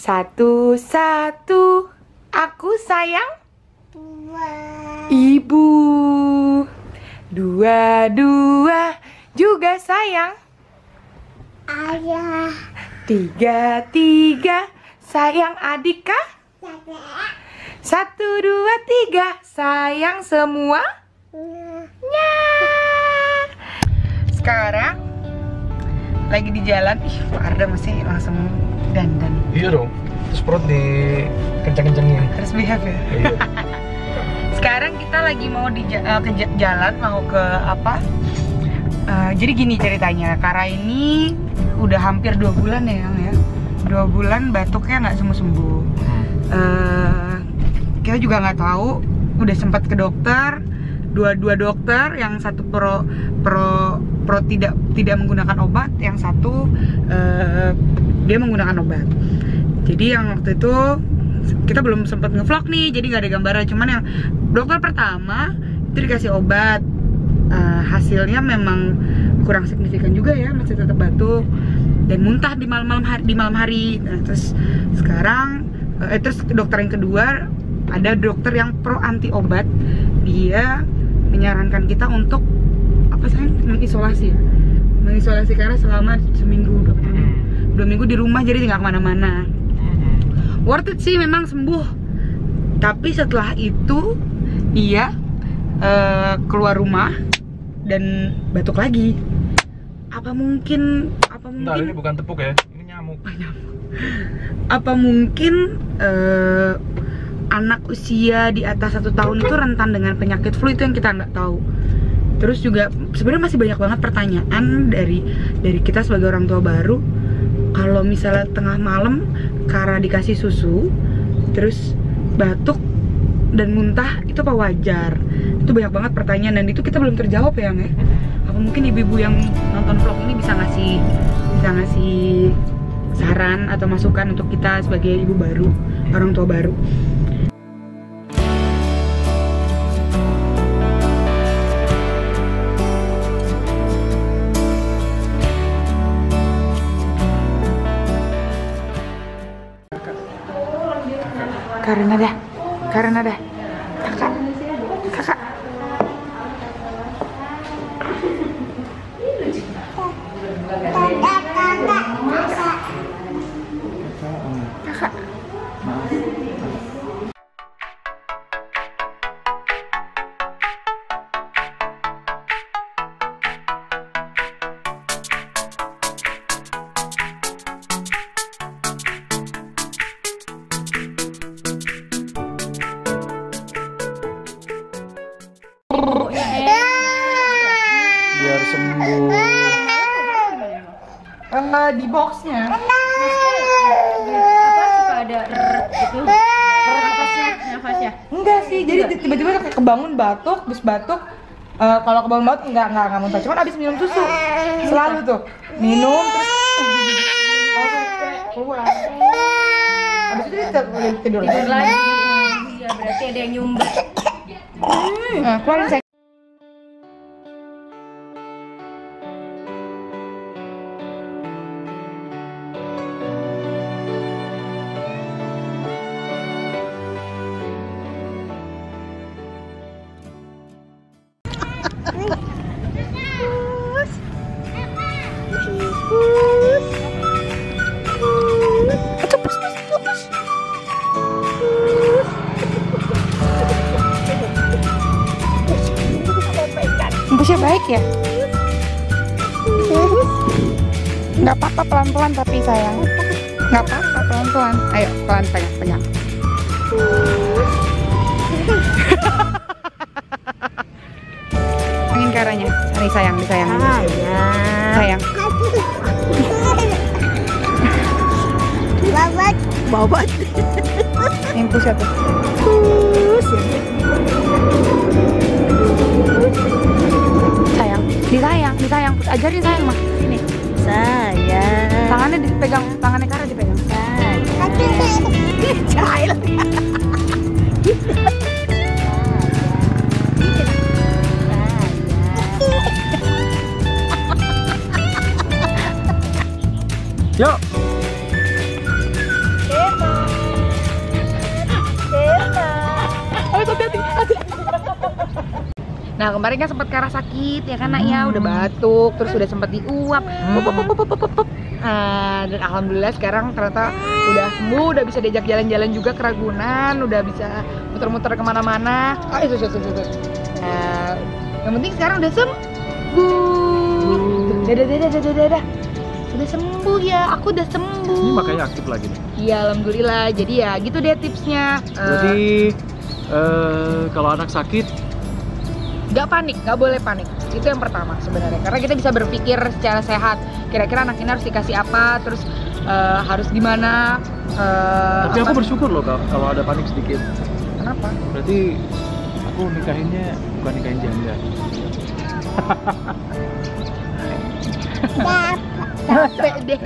Satu-satu, aku sayang Dua. ibu. Dua-dua, juga sayang Ayah. Tiga-tiga, sayang adik kah? Satu, dua, tiga, sayang semua. Nya. Sekarang lagi di jalan. Ih, Pak Arda masih langsung dandan. Iya dong, terus perut di kencang-kencangin. Harus behave ya. Iya. Sekarang kita lagi mau di jalan, mau ke apa? Jadi gini ceritanya, Kara ini udah hampir 2 bulan ya, Yang ya. 2 bulan batuknya nggak sembuh-sembuh. Kita juga nggak tahu. Udah sempat ke dokter, dua dokter, yang satu pro tidak menggunakan obat, yang satu dia menggunakan obat. Jadi yang waktu itu kita belum sempat ngevlog nih, jadi nggak ada gambarnya. Cuman yang dokter pertama itu dikasih obat, hasilnya memang kurang signifikan juga ya, masih tetap batuk dan muntah di malam hari. Nah, terus sekarang terus dokter yang kedua ada dokter yang pro anti obat, dia menyarankan kita untuk apa sih, mengisolasi ya, mengisolasi Kara selama seminggu 2 minggu di rumah, jadi nggak kemana-mana. Worth it sih, memang sembuh. Tapi setelah itu dia keluar rumah dan batuk lagi. Apa mungkin Bentar, ini bukan tepuk ya, ini nyamuk. Apa mungkin anak usia di atas 1 tahun itu rentan dengan penyakit flu, itu yang kita nggak tahu. Terus juga sebenarnya masih banyak banget pertanyaan dari kita sebagai orang tua baru. Kalau misalnya tengah malam Kara dikasih susu terus batuk dan muntah, itu apa wajar? Itu banyak banget pertanyaan dan itu kita belum terjawab ya, Yang ya. Apa mungkin ibu-ibu yang nonton vlog ini bisa ngasih saran atau masukan untuk kita sebagai ibu baru, orang tua baru. Karena dah, kakak. Kakak. Biar sembuh. Di boxnya. Apa suka ada gitu nafasnya? Enggak sih, jadi tiba-tiba kayak kebangun batuk, terus batuk. Kalau kebangun batuk enggak muntah, cuman abis minum susu selalu tuh minum terus keluar. Abis itu dia tidur Lagi. Ya berarti ada yang nyumbang. Keluarin saya. Empusnya baik ya? Nggak apa-apa, pelan-pelan tapi sayang. Nggak apa-apa, pelan-pelan. Ayo, pelan, pegang. Angin Karanya. Nih sayang, disayang. Sayang. Babat. Impus ya tuh. Disayang. Ajarin sayang mah. Sini. Sayang. Tangannya dipegang, tangannya Kara dipegang. Sayang. Yuk. Nah kemarin kan sempat karena sakit ya kan nak ya, udah batuk, terus udah sempat diuap, dan alhamdulillah sekarang ternyata udah sembuh, udah bisa diajak jalan-jalan juga ke Ragunan, udah bisa muter-muter kemana-mana. Nah, yang penting sekarang udah sembuh. Dadah. Udah sembuh ya, aku udah sembuh. Ini makanya aktif lagi nih. Iya alhamdulillah. Jadi ya gitu deh tipsnya. Jadi kalau anak sakit Gak panik, gak boleh panik. Itu yang pertama sebenarnya. Karena kita bisa berpikir secara sehat. Kira-kira anak ini harus dikasih apa, terus harus gimana. tapi aku bersyukur loh kalau ada panik sedikit. Kenapa? Berarti aku nikahinnya bukan nikahin janda. Capek deh.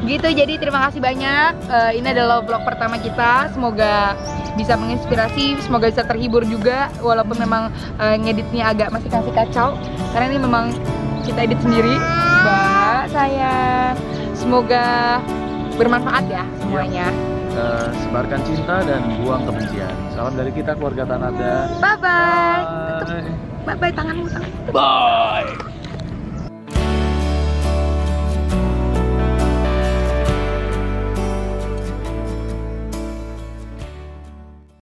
Gitu, jadi terima kasih banyak. Ini adalah vlog pertama kita. Semoga bisa menginspirasi, semoga bisa terhibur juga. Walaupun memang ngeditnya agak masih kasih kacau, karena ini memang kita edit sendiri. Mbak sayang, semoga bermanfaat ya semuanya. Sebarkan cinta dan buang kebencian. Salam dari kita keluarga Tanada. Bye bye. Bye. Bye bye tanganmu. Bye.